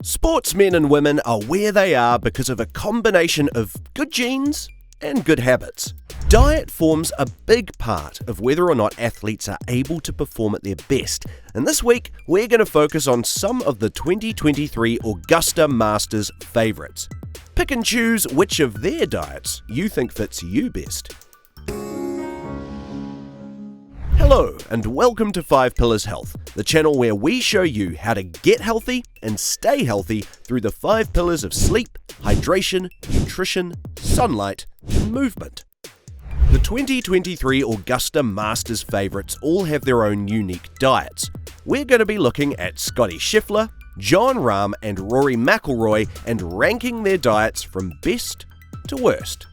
Sportsmen and women are where they are because of a combination of good genes and good habits. Diet forms a big part of whether or not athletes are able to perform at their best, and this week we're going to focus on some of the 2023 Augusta Masters favourites. Pick and choose which of their diets you think fits you best. Hello and welcome to 5 Pillars Health, the channel where we show you how to get healthy and stay healthy through the 5 pillars of sleep, hydration, nutrition, sunlight, and movement. The 2023 Augusta Masters favourites all have their own unique diets. We're going to be looking at Scottie Scheffler, Jon Rahm and Rory McIlroy and ranking their diets from best to worst.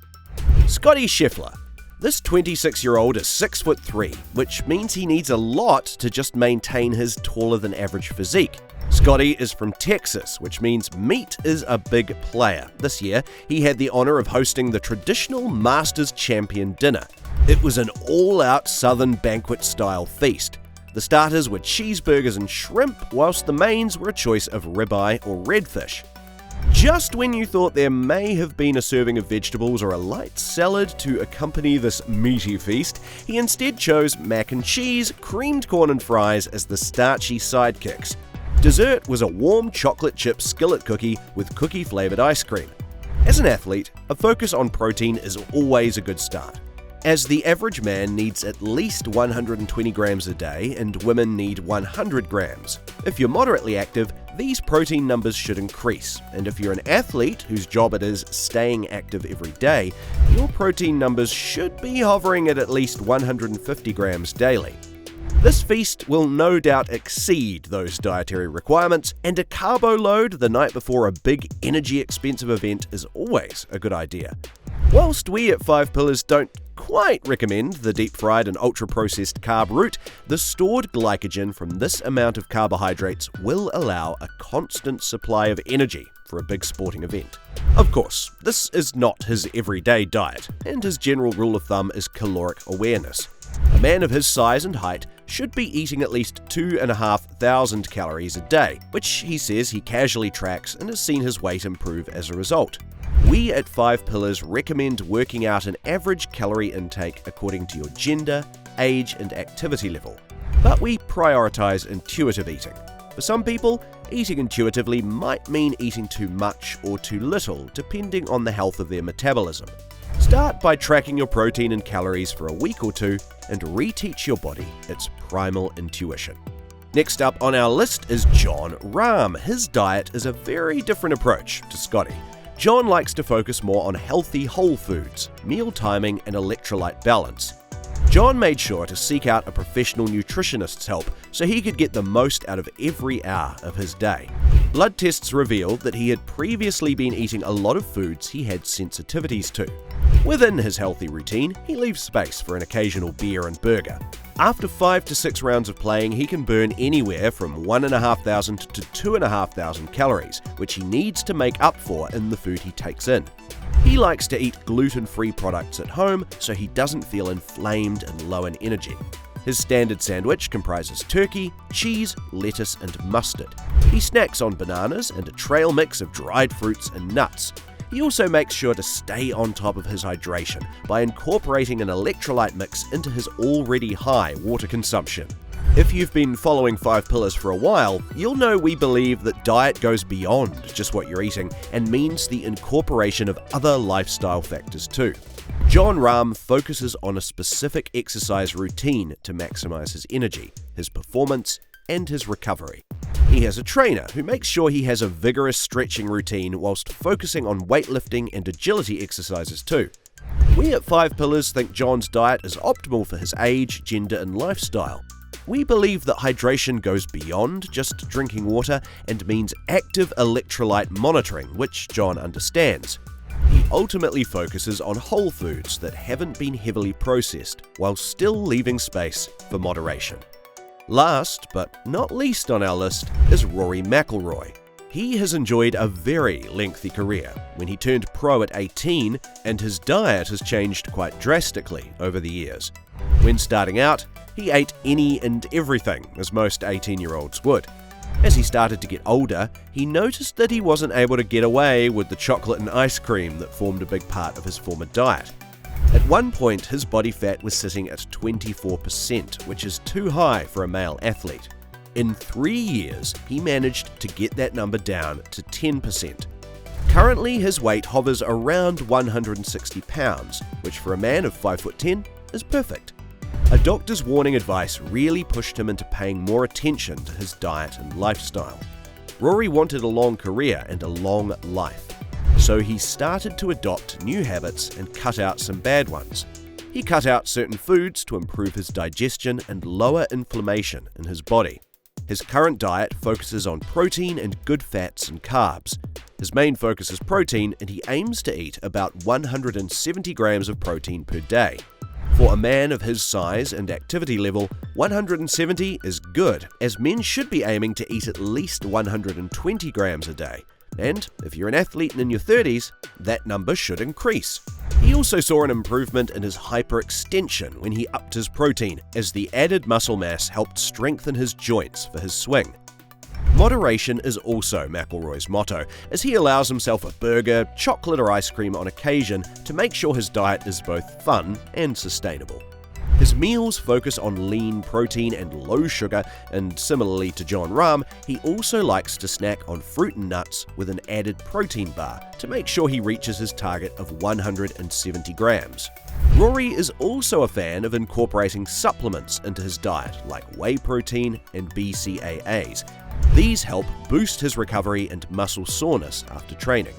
Scottie Scheffler. This 26-year-old is 6'3", which means he needs a lot to just maintain his taller-than-average physique. Scottie is from Texas, which means meat is a big player. This year, he had the honor of hosting the traditional Masters Champion dinner. It was an all-out Southern banquet-style feast. The starters were cheeseburgers and shrimp, whilst the mains were a choice of ribeye or redfish. Just when you thought there may have been a serving of vegetables or a light salad to accompany this meaty feast, he instead chose mac and cheese, creamed corn and fries as the starchy sidekicks. Dessert was a warm chocolate chip skillet cookie with cookie-flavored ice cream. As an athlete, a focus on protein is always a good start, as the average man needs at least 120 grams a day and women need 100 grams. If you're moderately active, these protein numbers should increase, and if you're an athlete whose job it is staying active every day, your protein numbers should be hovering at least 150 grams daily. This feast will no doubt exceed those dietary requirements, and a carbo load the night before a big energy-expensive event is always a good idea. Whilst we at 5 Pillars don't quite recommend the deep-fried and ultra-processed carb route, the stored glycogen from this amount of carbohydrates will allow a constant supply of energy for a big sporting event. Of course, this is not his everyday diet, and his general rule of thumb is caloric awareness. A man of his size and height should be eating at least 2,500 calories a day, which he says he casually tracks and has seen his weight improve as a result. We at 5 Pillars recommend working out an average calorie intake according to your gender, age and activity level, but we prioritize intuitive eating. For some people, eating intuitively might mean eating too much or too little, depending on the health of their metabolism. Start by tracking your protein and calories for a week or two and reteach your body its primal intuition. Next up on our list is Jon Rahm. His diet is a very different approach to Scottie. Jon likes to focus more on healthy whole foods, meal timing and electrolyte balance. Jon made sure to seek out a professional nutritionist's help so he could get the most out of every hour of his day. Blood tests revealed that he had previously been eating a lot of foods he had sensitivities to. Within his healthy routine, he leaves space for an occasional beer and burger. After 5 to 6 rounds of playing, he can burn anywhere from 1,500 to 2,500 calories, which he needs to make up for in the food he takes in. He likes to eat gluten-free products at home so he doesn't feel inflamed and low in energy. His standard sandwich comprises turkey, cheese, lettuce and mustard. He snacks on bananas and a trail mix of dried fruits and nuts. He also makes sure to stay on top of his hydration by incorporating an electrolyte mix into his already high water consumption. If you've been following 5 Pillars for a while, you'll know we believe that diet goes beyond just what you're eating and means the incorporation of other lifestyle factors too. Jon Rahm focuses on a specific exercise routine to maximize his energy, his performance, and his recovery. He has a trainer who makes sure he has a vigorous stretching routine whilst focusing on weightlifting and agility exercises too. We at 5 Pillars think Jon's diet is optimal for his age, gender and lifestyle. We believe that hydration goes beyond just drinking water and means active electrolyte monitoring, which Jon understands. He ultimately focuses on whole foods that haven't been heavily processed, while still leaving space for moderation. Last, but not least on our list, is Rory McIlroy. He has enjoyed a very lengthy career when he turned pro at 18, and his diet has changed quite drastically over the years. When starting out, he ate any and everything, as most 18-year-olds would. As he started to get older, he noticed that he wasn't able to get away with the chocolate and ice cream that formed a big part of his former diet. At one point, his body fat was sitting at 24%, which is too high for a male athlete. In 3 years, he managed to get that number down to 10%. Currently, his weight hovers around 160 pounds, which for a man of 5'10" is perfect. A doctor's warning advice really pushed him into paying more attention to his diet and lifestyle. Rory wanted a long career and a long life, so he started to adopt new habits and cut out some bad ones. He cut out certain foods to improve his digestion and lower inflammation in his body. His current diet focuses on protein and good fats and carbs. His main focus is protein, and he aims to eat about 170 grams of protein per day. For a man of his size and activity level, 170 is good, as men should be aiming to eat at least 120 grams a day. And if you're an athlete and in your 30s, that number should increase. He also saw an improvement in his hyperextension when he upped his protein, as the added muscle mass helped strengthen his joints for his swing. Moderation is also McIlroy's motto, as he allows himself a burger, chocolate or ice cream on occasion to make sure his diet is both fun and sustainable. His meals focus on lean protein and low sugar, and similarly to Jon Rahm, he also likes to snack on fruit and nuts with an added protein bar to make sure he reaches his target of 170 grams. Rory is also a fan of incorporating supplements into his diet, like whey protein and BCAAs. These help boost his recovery and muscle soreness after training.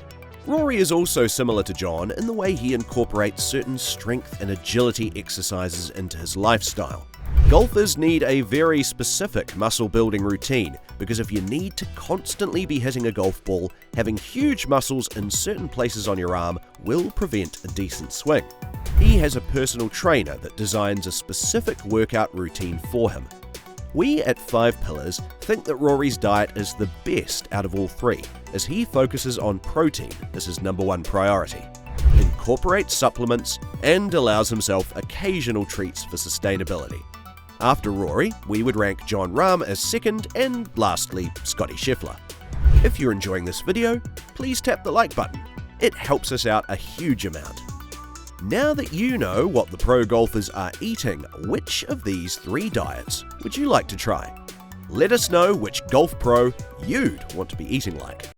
Rory is also similar to Jon in the way he incorporates certain strength and agility exercises into his lifestyle. Golfers need a very specific muscle building routine, because if you need to constantly be hitting a golf ball, having huge muscles in certain places on your arm will prevent a decent swing. He has a personal trainer that designs a specific workout routine for him. We at 5 Pillars think that Rory's diet is the best out of all three, as he focuses on protein as his #1 priority, incorporates supplements, and allows himself occasional treats for sustainability. After Rory, we would rank Jon Rahm as second, and lastly, Scottie Scheffler. If you're enjoying this video, please tap the like button. It helps us out a huge amount. Now that you know what the pro golfers are eating, which of these 3 diets would you like to try? Let us know which golf pro you'd want to be eating like.